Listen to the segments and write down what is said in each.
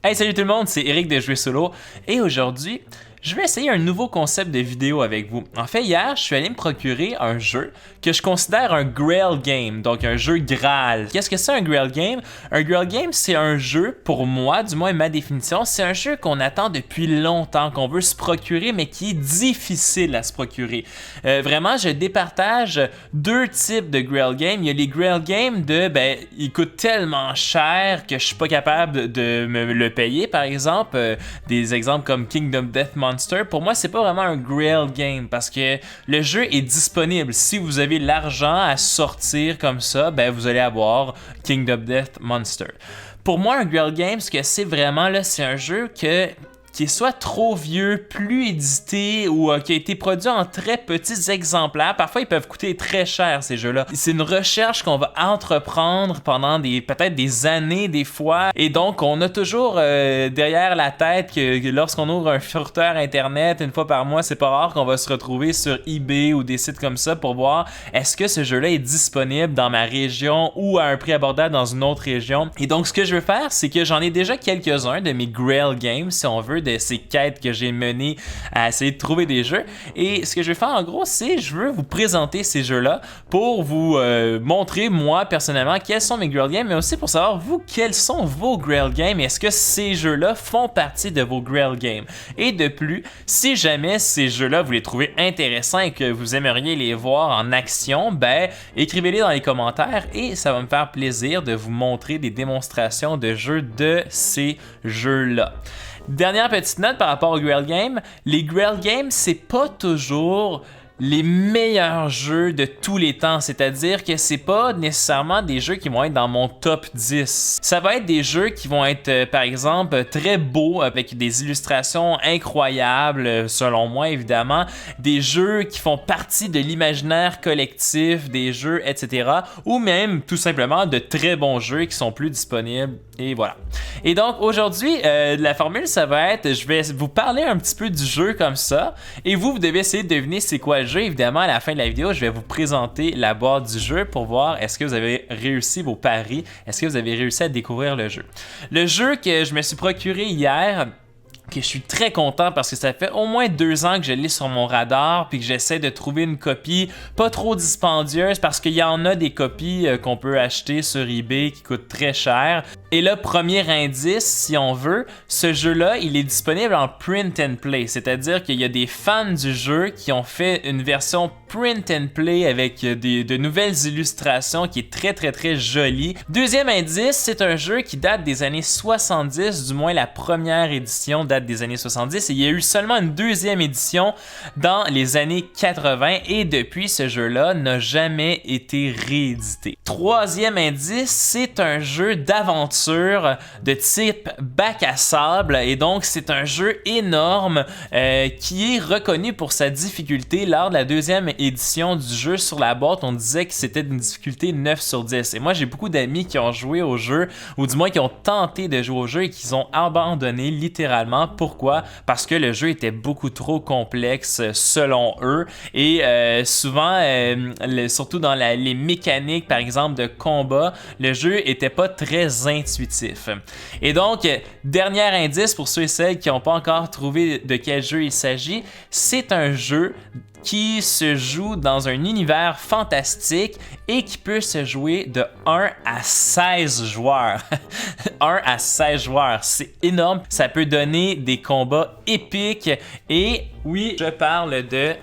Hey, salut tout le monde, c'est Eric de Jouer Solo et aujourd'hui, je vais essayer un nouveau concept de vidéo avec vous. En fait, hier, je suis allé me procurer un jeu que je considère un Grail Game, donc un jeu Graal. Qu'est-ce que c'est un Grail Game? Un Grail Game, c'est un jeu, pour moi, du moins ma définition, c'est un jeu qu'on attend depuis longtemps, qu'on veut se procurer, mais qui est difficile à se procurer. Vraiment, je départage deux types de Grail Game. Il y a les Grail Games ils coûtent tellement cher que je suis pas capable de me le payer, par exemple. Des exemples comme Kingdom Death Monster, pour moi, c'est pas vraiment un Grail Game parce que le jeu est disponible. Si vous avez l'argent à sortir comme ça, vous allez avoir Kingdom Death Monster. Pour moi, un Grail Game, ce que c'est vraiment, là, c'est un jeu qui est soit trop vieux, plus édité ou qui a été produit en très petits exemplaires. Parfois, ils peuvent coûter très cher, ces jeux-là. C'est une recherche qu'on va entreprendre pendant peut-être des années, des fois. Et donc, on a toujours derrière la tête que lorsqu'on ouvre un furteur Internet une fois par mois, c'est pas rare qu'on va se retrouver sur eBay ou des sites comme ça pour voir est-ce que ce jeu-là est disponible dans ma région ou à un prix abordable dans une autre région. Et donc, ce que je veux faire, c'est que j'en ai déjà quelques-uns de mes Grail Games, si on veut, de ces quêtes que j'ai menées à essayer de trouver des jeux. Et ce que je vais faire en gros, c'est je veux vous présenter ces jeux-là pour vous montrer moi personnellement quels sont mes Grail Games, mais aussi pour savoir vous quels sont vos Grail Games et est-ce que ces jeux-là font partie de vos Grail Games. Et de plus, si jamais ces jeux-là vous les trouvez intéressants et que vous aimeriez les voir en action, écrivez-les dans les commentaires et ça va me faire plaisir de vous montrer des démonstrations de jeux de ces jeux-là. Dernière petite note par rapport au Grail Game, les Grail Games, c'est pas toujours les meilleurs jeux de tous les temps, c'est-à-dire que c'est pas nécessairement des jeux qui vont être dans mon top 10. Ça va être des jeux qui vont être, par exemple, très beaux, avec des illustrations incroyables, selon moi évidemment, des jeux qui font partie de l'imaginaire collectif, des jeux, etc. Ou même, tout simplement, de très bons jeux qui sont plus disponibles, et voilà. Et donc, aujourd'hui, la formule, ça va être, je vais vous parler un petit peu du jeu comme ça, et vous devez essayer de deviner c'est quoi le jeu. Évidemment, à la fin de la vidéo, je vais vous présenter la boîte du jeu pour voir est-ce que vous avez réussi vos paris, est-ce que vous avez réussi à découvrir le jeu. Le jeu que je me suis procuré hier, que je suis très content parce que ça fait au moins 2 ans que je l'ai sur mon radar puis que j'essaie de trouver une copie pas trop dispendieuse parce qu'il y en a des copies qu'on peut acheter sur eBay qui coûtent très cher. Et là, premier indice, si on veut, ce jeu-là, il est disponible en print and play, c'est-à-dire qu'il y a des fans du jeu qui ont fait une version print and play avec de nouvelles illustrations qui est très très très jolie. Deuxième indice, c'est un jeu qui date des années 70, du moins la première édition date des années 70 et il y a eu seulement une deuxième édition dans les années 80 et depuis ce jeu-là n'a jamais été réédité. Troisième indice, c'est un jeu d'aventure de type bac à sable et donc c'est un jeu énorme qui est reconnu pour sa difficulté. Lors de la deuxième édition du jeu sur la boîte, on disait que c'était une difficulté 9 sur 10 et moi j'ai beaucoup d'amis qui ont joué au jeu ou du moins qui ont tenté de jouer au jeu et qui ont abandonné littéralement. Pourquoi? Parce que le jeu était beaucoup trop complexe selon eux et souvent, surtout dans les mécaniques par exemple de combat, le jeu était pas très intuitif. Et donc, dernier indice pour ceux et celles qui n'ont pas encore trouvé de quel jeu il s'agit, c'est un jeu qui se joue dans un univers fantastique et qui peut se jouer de 1 à 16 joueurs. 1 à 16 joueurs, c'est énorme. Ça peut donner des combats épiques et oui, je parle de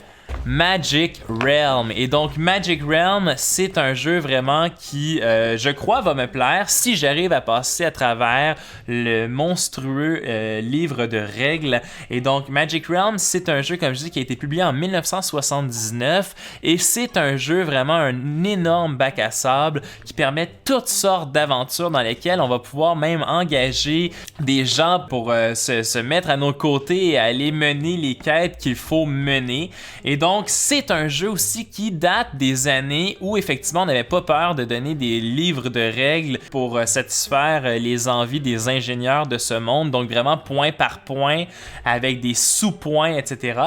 Magic Realm. Et donc Magic Realm, c'est un jeu vraiment qui, je crois, va me plaire si j'arrive à passer à travers le monstrueux livre de règles. Et donc Magic Realm, c'est un jeu, comme je dis, qui a été publié en 1979 et c'est un jeu vraiment un énorme bac à sable qui permet toutes sortes d'aventures dans lesquelles on va pouvoir même engager des gens pour se mettre à nos côtés et aller mener les quêtes qu'il faut mener. Et donc, c'est un jeu aussi qui date des années où effectivement on n'avait pas peur de donner des livres de règles pour satisfaire les envies des ingénieurs de ce monde, donc vraiment point par point avec des sous-points, etc.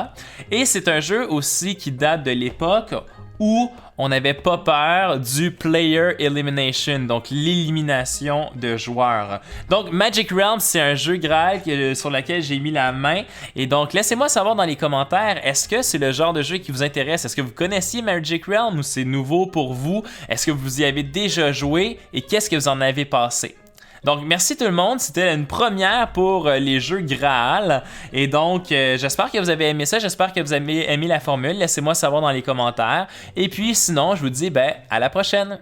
Et c'est un jeu aussi qui date de l'époque où on n'avait pas peur du player elimination, donc l'élimination de joueurs. Donc Magic Realms, c'est un jeu Graal sur lequel j'ai mis la main. Et donc laissez-moi savoir dans les commentaires, est-ce que c'est le genre de jeu qui vous intéresse? Est-ce que vous connaissiez Magic Realms ou c'est nouveau pour vous? Est-ce que vous y avez déjà joué et qu'est-ce que vous en avez passé? Donc, merci tout le monde. C'était une première pour les jeux Graal. Et donc, j'espère que vous avez aimé ça. J'espère que vous avez aimé la formule. Laissez-moi savoir dans les commentaires. Et puis, sinon, je vous dis, à la prochaine!